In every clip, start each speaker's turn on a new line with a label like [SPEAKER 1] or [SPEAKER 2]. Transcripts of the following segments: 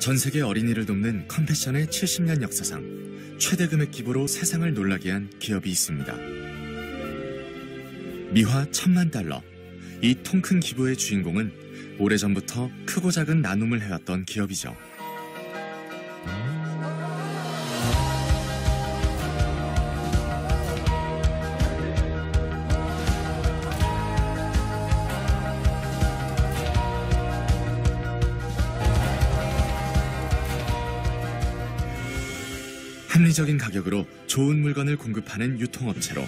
[SPEAKER 1] 전 세계 어린이를 돕는 컴패션의 70년 역사상 최대 금액 기부로 세상을 놀라게 한 기업이 있습니다. 미화 1000만 달러. 이 통 큰 기부의 주인공은 오래전부터 크고 작은 나눔을 해왔던 기업이죠. 합리적인 가격으로 좋은 물건을 공급하는 유통업체로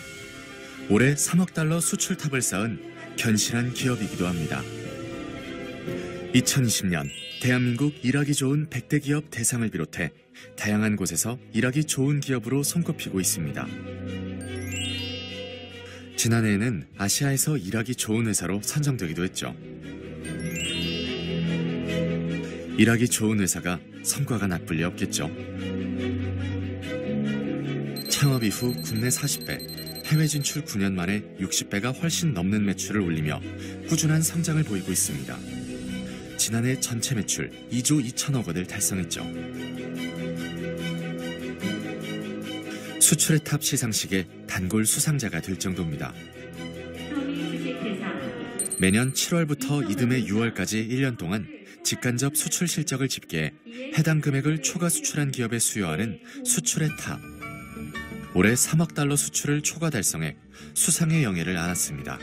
[SPEAKER 1] 올해 3억 달러 수출탑을 쌓은 견실한 기업이기도 합니다. 2020년 대한민국 일하기 좋은 100대 기업 대상을 비롯해 다양한 곳에서 일하기 좋은 기업으로 손꼽히고 있습니다. 지난해에는 아시아에서 일하기 좋은 회사로 선정되기도 했죠. 일하기 좋은 회사가 성과가 나쁠 리 없겠죠. 창업 이후 국내 40배, 해외 진출 9년 만에 60배가 훨씬 넘는 매출을 올리며 꾸준한 성장을 보이고 있습니다. 지난해 전체 매출 2조 2천억 원을 달성했죠. 수출의 탑 시상식의 단골 수상자가 될 정도입니다. 매년 7월부터 이듬해 6월까지 1년 동안 직간접 수출 실적을 집계해 해당 금액을 초과 수출한 기업에 수여하는 수출의 탑. 올해 3억 달러 수출을 초과 달성해 수상의 영예를 안았습니다.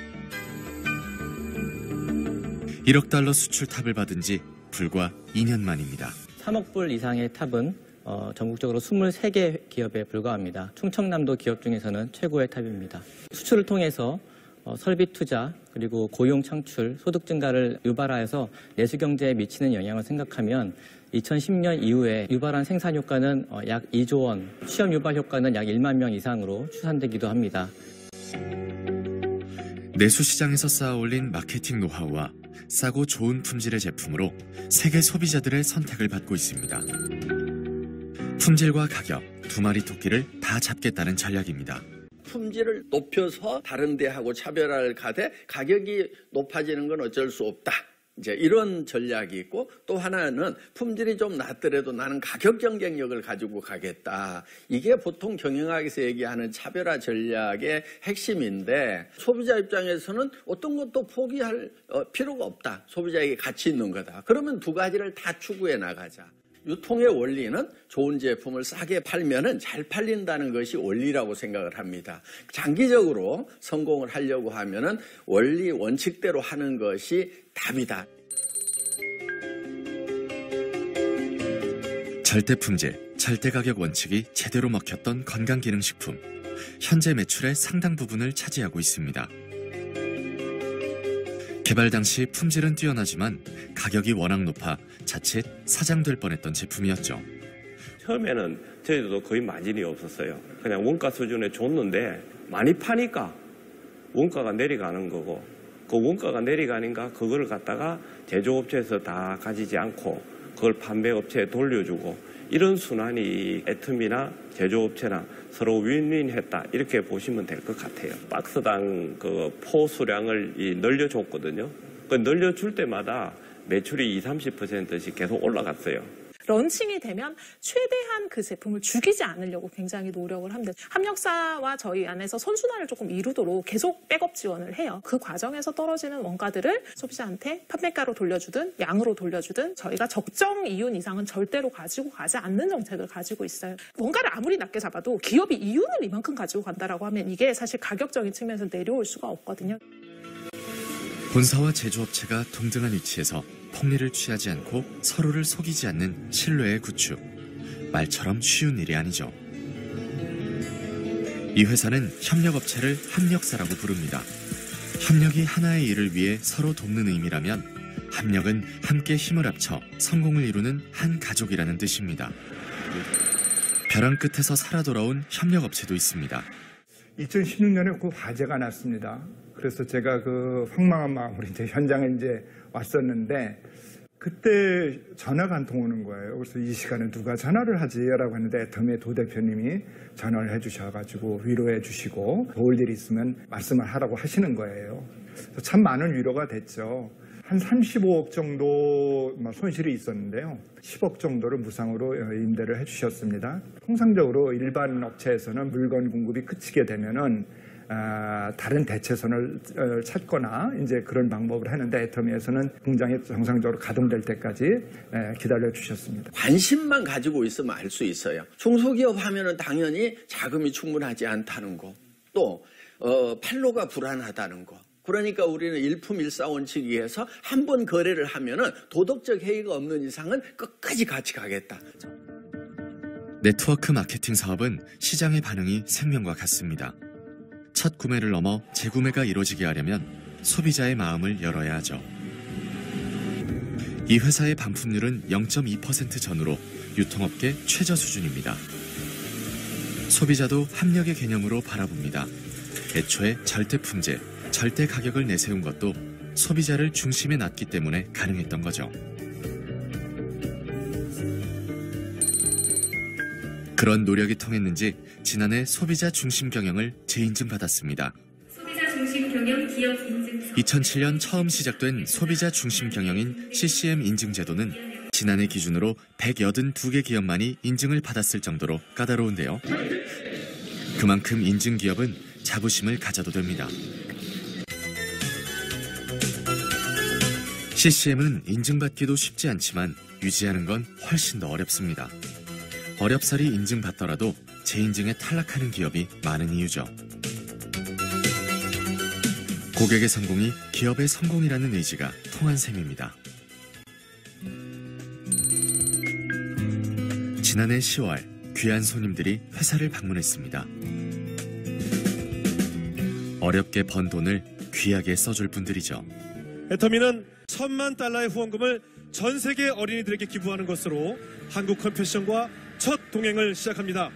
[SPEAKER 1] 1억 달러 수출 탑을 받은 지 불과 2년 만입니다.
[SPEAKER 2] 3억 불 이상의 탑은 전국적으로 23개 기업에 불과합니다. 충청남도 기업 중에서는 최고의 탑입니다. 수출을 통해서 설비 투자 그리고 고용 창출, 소득 증가를 유발하여서 내수경제에 미치는 영향을 생각하면 2010년 이후에 유발한 생산 효과는 약 2조 원, 취업 유발 효과는 약 1만 명 이상으로 추산되기도 합니다.
[SPEAKER 1] 내수시장에서 쌓아올린 마케팅 노하우와 싸고 좋은 품질의 제품으로 세계 소비자들의 선택을 받고 있습니다. 품질과 가격, 두 마리 토끼를 다 잡겠다는 전략입니다.
[SPEAKER 3] 품질을 높여서 다른 데하고 차별화를 가되 가격이 높아지는 건 어쩔 수 없다. 이제 이런 전략이 있고 또 하나는 품질이 좀 낮더라도 나는 가격 경쟁력을 가지고 가겠다. 이게 보통 경영학에서 얘기하는 차별화 전략의 핵심인데 소비자 입장에서는 어떤 것도 포기할 필요가 없다. 소비자에게 가치 있는 거다. 그러면 두 가지를 다 추구해 나가자. 유통의 원리는 좋은 제품을 싸게 팔면은 잘 팔린다는 것이 원리라고 생각을 합니다. 장기적으로 성공을 하려고 하면은 원리 원칙대로 하는 것이 답이다.
[SPEAKER 1] 절대 품질, 절대 가격 원칙이 제대로 먹혔던 건강기능식품. 현재 매출의 상당 부분을 차지하고 있습니다. 개발 당시 품질은 뛰어나지만 가격이 워낙 높아 자칫 사장될 뻔했던 제품이었죠.
[SPEAKER 4] 처음에는 저희도 거의 마진이 없었어요. 그냥 원가 수준에 줬는데 많이 파니까 원가가 내려가는 거고 그 원가가 내려가니까 그걸 갖다가 제조업체에서 다 가지지 않고 그걸 판매업체에 돌려주고 이런 순환이 애텀이나 제조업체나 서로 윈윈했다 이렇게 보시면 될 것 같아요. 박스당 그 포수량을 늘려줬거든요. 그 늘려줄 때마다 매출이 20-30%씩 계속 올라갔어요.
[SPEAKER 5] 런칭이 되면 최대한 그 제품을 죽이지 않으려고 굉장히 노력을 합니다. 협력사와 저희 안에서 선순환을 조금 이루도록 계속 백업 지원을 해요. 그 과정에서 떨어지는 원가들을 소비자한테 판매가로 돌려주든 양으로 돌려주든 저희가 적정 이윤 이상은 절대로 가지고 가지 않는 정책을 가지고 있어요. 원가를 아무리 낮게 잡아도 기업이 이윤을 이만큼 가지고 간다라고 하면 이게 사실 가격적인 측면에서 내려올 수가 없거든요.
[SPEAKER 1] 본사와 제조업체가 동등한 위치에서 폭리를 취하지 않고 서로를 속이지 않는 신뢰의 구축. 말처럼 쉬운 일이 아니죠. 이 회사는 협력업체를 합력사라고 부릅니다. 협력이 하나의 일을 위해 서로 돕는 의미라면 합력은 함께 힘을 합쳐 성공을 이루는 한 가족이라는 뜻입니다. 벼랑 끝에서 살아 돌아온 협력업체도 있습니다.
[SPEAKER 6] 2016년에 그 화재가 났습니다. 그래서 제가 그 황망한 마음으로 이제 현장에 이제 왔었는데 그때 전화가 한 통 오는 거예요. 그래서 이 시간에 누가 전화를 하지라고 했는데 애터미의 도 대표님이 전화를 해주셔가지고 위로해 주시고 도울 일이 있으면 말씀을 하라고 하시는 거예요. 참 많은 위로가 됐죠. 한 35억 정도 손실이 있었는데요. 10억 정도를 무상으로 임대를 해주셨습니다. 통상적으로 일반 업체에서는 물건 공급이 그치게 되면은 다른 대체선을 찾거나 이제 그런 방법을 하는데 애터미에서는 공장이 정상적으로 가동될 때까지 기다려 주셨습니다.
[SPEAKER 3] 관심만 가지고 있으면 알 수 있어요. 중소기업 하면은 당연히 자금이 충분하지 않다는 거, 또 판로가 불안하다는 거. 그러니까 우리는 일품일사원칙에서 한 번 거래를 하면은 도덕적 해이가 없는 이상은 끝까지 같이 가겠다.
[SPEAKER 1] 네트워크 마케팅 사업은 시장의 반응이 생명과 같습니다. 첫 구매를 넘어 재구매가 이루어지게 하려면 소비자의 마음을 열어야 하죠. 이 회사의 반품률은 0.2% 전후로 유통업계 최저 수준입니다. 소비자도 합력의 개념으로 바라봅니다. 애초에 절대 품질, 절대 가격을 내세운 것도 소비자를 중심에 놨기 때문에 가능했던 거죠. 그런 노력이 통했는지 지난해 소비자 중심 경영을 재인증받았습니다.
[SPEAKER 7] 소비자 중심 경영 기업 인증서.
[SPEAKER 1] 2007년 처음 시작된 소비자 중심 경영인 CCM 인증 제도는 지난해 기준으로 182개 기업만이 인증을 받았을 정도로 까다로운데요. 그만큼 인증 기업은 자부심을 가져도 됩니다. CCM은 인증받기도 쉽지 않지만 유지하는 건 훨씬 더 어렵습니다. 어렵사리 인증받더라도 재인증에 탈락하는 기업이 많은 이유죠. 고객의 성공이 기업의 성공이라는 의지가 통한 셈입니다. 지난해 10월 귀한 손님들이 회사를 방문했습니다. 어렵게 번 돈을 귀하게 써줄 분들이죠.
[SPEAKER 8] 애터미는 $10,000,000의 후원금을 전 세계 어린이들에게 기부하는 것으로 한국 컴패션과 첫 동행을 시작합니다.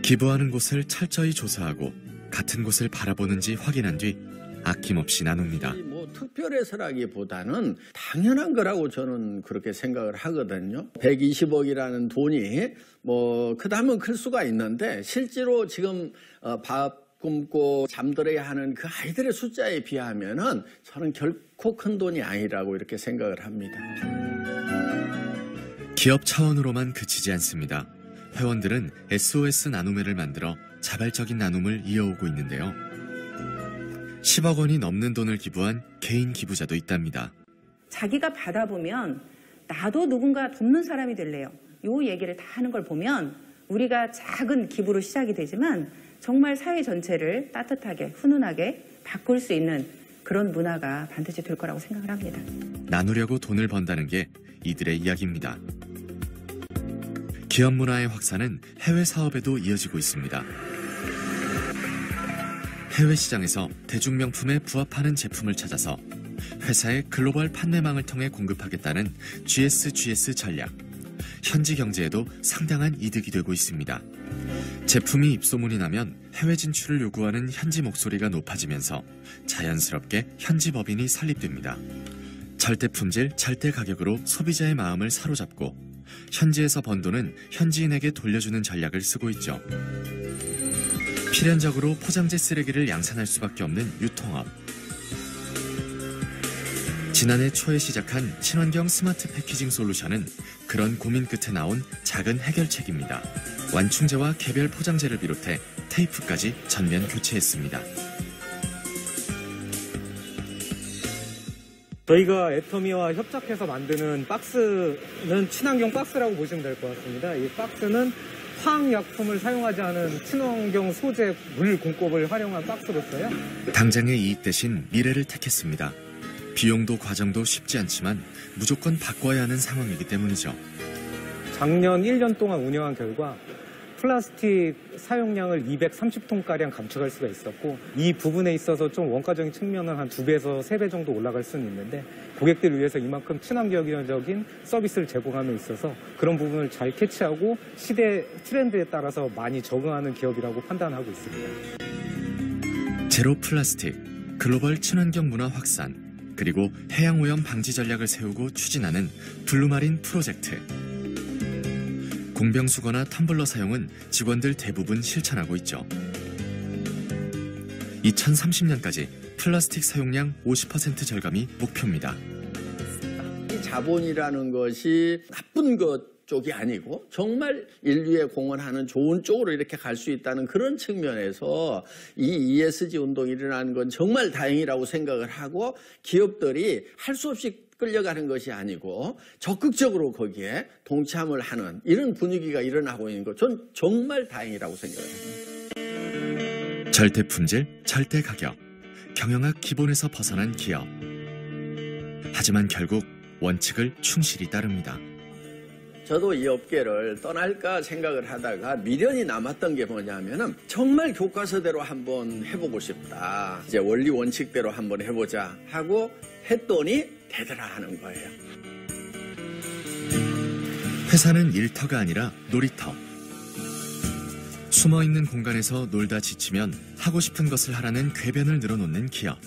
[SPEAKER 1] 기부하는 곳을 철저히 조사하고 같은 곳을 바라보는지 확인한 뒤 아낌없이 나눕니다.
[SPEAKER 3] 특별해서라기보다는 당연한 거라고 저는 그렇게 생각을 하거든요. 120억이라는 돈이 크다면 클 수가 있는데 실제로 지금 밥 굶고 잠들어야 하는 그 아이들의 숫자에 비하면은 저는 결코 큰 돈이 아니라고 이렇게 생각을 합니다.
[SPEAKER 1] 기업 차원으로만 그치지 않습니다. 회원들은 SOS 나눔회를 만들어 자발적인 나눔을 이어오고 있는데요. 10억 원이 넘는 돈을 기부한 개인 기부자도 있답니다.
[SPEAKER 9] 자기가 받아보면 나도 누군가 돕는 사람이 될래요. 이 얘기를 다 하는 걸 보면 우리가 작은 기부로 시작이 되지만 정말 사회 전체를 따뜻하게 훈훈하게 바꿀 수 있는 그런 문화가 반드시 될 거라고 생각을 합니다.
[SPEAKER 1] 나누려고 돈을 번다는 게 이들의 이야기입니다. 기업 문화의 확산은 해외 사업에도 이어지고 있습니다. 해외 시장에서 대중명품에 부합하는 제품을 찾아서 회사의 글로벌 판매망을 통해 공급하겠다는 GSGS 전략. 현지 경제에도 상당한 이득이 되고 있습니다. 제품이 입소문이 나면 해외 진출을 요구하는 현지 목소리가 높아지면서 자연스럽게 현지 법인이 설립됩니다. 절대 품질, 절대 가격으로 소비자의 마음을 사로잡고 현지에서 번 돈은 현지인에게 돌려주는 전략을 쓰고 있죠. 필연적으로 포장재 쓰레기를 양산할 수밖에 없는 유통업. 지난해 초에 시작한 친환경 스마트 패키징 솔루션은 그런 고민 끝에 나온 작은 해결책입니다. 완충제와 개별 포장재를 비롯해 테이프까지 전면 교체했습니다.
[SPEAKER 10] 저희가 애터미와 협작해서 만드는 박스는 친환경 박스라고 보시면 될 것 같습니다. 이 박스는 화학약품을 사용하지 않은 친환경 소재 물 공법을 활용한 박스로서요.
[SPEAKER 1] 당장의 이익 대신 미래를 택했습니다. 비용도 과정도 쉽지 않지만 무조건 바꿔야 하는 상황이기 때문이죠.
[SPEAKER 10] 작년 1년 동안 운영한 결과 플라스틱 사용량을 230톤가량 감축할 수가 있었고 이 부분에 있어서 좀 원가적인 측면은 한 2배에서 3배 정도 올라갈 수는 있는데 고객들을 위해서 이만큼 친환경적인 서비스를 제공함에 있어서 그런 부분을 잘 캐치하고 시대 트렌드에 따라서 많이 적응하는 기업이라고 판단하고 있습니다.
[SPEAKER 1] 제로 플라스틱, 글로벌 친환경 문화 확산, 그리고 해양오염 방지 전략을 세우고 추진하는 블루마린 프로젝트. 공병수거나 텀블러 사용은 직원들 대부분 실천하고 있죠. 2030년까지 플라스틱 사용량 50% 절감이 목표입니다.
[SPEAKER 3] 이 자본이라는 것이 나쁜 것 쪽이 아니고 정말 인류에 공헌하는 좋은 쪽으로 이렇게 갈 수 있다는 그런 측면에서 이 ESG 운동이 일어나는 건 정말 다행이라고 생각을 하고 기업들이 할 수 없이 끌려가는 것이 아니고 적극적으로 거기에 동참을 하는 이런 분위기가 일어나고 있는 것 전 정말 다행이라고 생각을 합니다.
[SPEAKER 1] 절대 품질, 절대 가격, 경영학 기본에서 벗어난 기업. 하지만 결국 원칙을 충실히 따릅니다.
[SPEAKER 3] 저도 이 업계를 떠날까 생각을 하다가 미련이 남았던 게 뭐냐면은 정말 교과서대로 한번 해보고 싶다. 이제 원리 원칙대로 한번 해보자 하고 했더니 되더라 하는 거예요.
[SPEAKER 1] 회사는 일터가 아니라 놀이터. 숨어있는 공간에서 놀다 지치면 하고 싶은 것을 하라는 궤변을 늘어놓는 기업.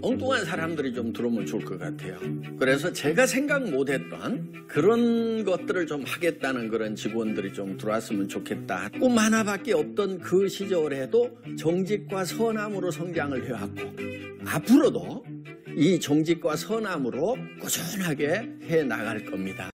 [SPEAKER 3] 엉뚱한 사람들이 좀 들어오면 좋을 것 같아요. 그래서 제가 생각 못했던 그런 것들을 좀 하겠다는 그런 직원들이 좀 들어왔으면 좋겠다. 꿈 하나밖에 없던 그 시절에도 정직과 선함으로 성장을 해왔고 앞으로도 이 정직과 선함으로 꾸준하게 해 나갈 겁니다.